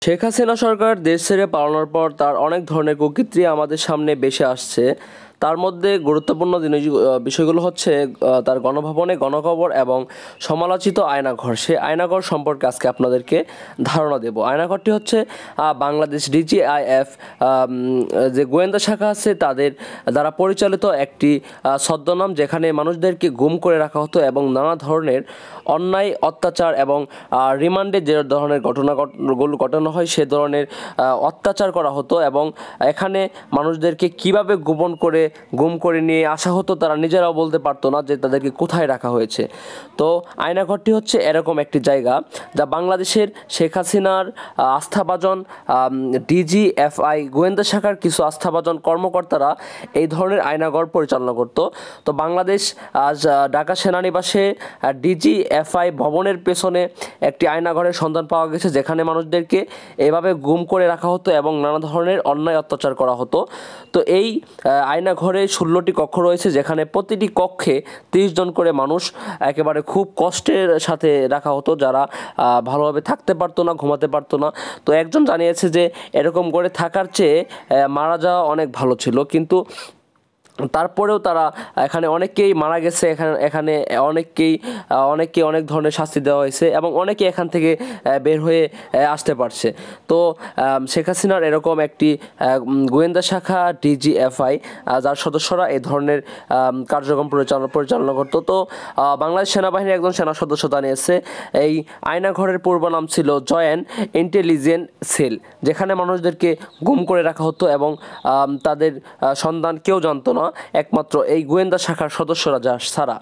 শেখ হাসিনা সরকার দেশ ছেড়ে পালানোর পর তার অনেক ধরনের কুকীর্তি আমাদের সামনে ভেসে আসছে। তার মধ্যে গুরুত্বপূর্ণ বিষয়গুলো হচ্ছে তার গণভবনে গণকবর এবং সমালোচিত আয়নাঘর। সেই আয়নাঘর সম্পর্কে আজকে আপনাদেরকে ধারণা দেব। আয়নাঘরটি হচ্ছে বাংলাদেশ ডিজিআইএফ যে গোয়েন্দা শাখা আছে তাদের দ্বারা পরিচালিত একটি ছদ্মনাম, যেখানে মানুষদেরকে গুম করে রাখা হতো এবং নানা ধরনের অন্যায়, অত্যাচার এবং রিমান্ডে যে ধরনের ঘটনাগুলো ঘটানো হয় সে ধরনের অত্যাচার করা হতো এবং এখানে মানুষদেরকে কিভাবে গোপন করে গুম করে নিয়ে আসা হতো তারা নিজেরাও বলতে পারতো না যে তাদেরকে কোথায় রাখা হয়েছে। তো আয়নাঘরটি হচ্ছে এরকম একটি জায়গা যা বাংলাদেশের শেখ হাসিনার আস্থাভাজন ডিজিএফআই গোয়েন্দা শাখার কিছু আস্থাভাজন কর্মকর্তারা এই ধরনের আয়নাঘর পরিচালনা করত। তো বাংলাদেশ ঢাকা সেনানিবাসে ডিজিএফআই ভবনের পেছনে একটি আয়নাঘরের সন্ধান পাওয়া গেছে, যেখানে মানুষদেরকে এভাবে গুম করে রাখা হতো এবং নানা ধরনের অন্যায় অত্যাচার করা হতো। তো এই আয়নাঘরে 16টি কক্ষ রয়েছে, যেখানে প্রতিটি কক্ষে 30 জন করে মানুষ একেবারে খুব কষ্টের সাথে রাখা হতো, যারা ভালোভাবে থাকতে পারতো না, ঘুমাতে পারতো না। তো একজন জানিয়েছে যে এরকম করে থাকার চেয়ে মারা যাওয়া অনেক ভালো ছিল, কিন্তু তারপরেও তারা এখানে অনেকেই মারা গেছে, এখানে অনেককে অনেক ধরনের শাস্তি দেওয়া হয়েছে এবং অনেকে এখান থেকে বের হয়ে আসতে পারছে। তো শেখ হাসিনার এরকম একটি গোয়েন্দা শাখা ডিজিএফআই, যার সদস্যরা এই ধরনের কার্যক্রম পরিচালনা করতো। তো বাংলাদেশ সেনাবাহিনীর একজন সেনা সদস্য জানিয়েছে এই আয়নাঘরের পূর্ব নাম ছিল জয়েন্ট ইন্টেলিজেন্স সেল, যেখানে মানুষদেরকে গুম করে রাখা হতো এবং তাদের সন্ধান কেউ জানতো না, একমাত্র এই গোয়েন্দা শাখার সদস্যরা ছাড়া।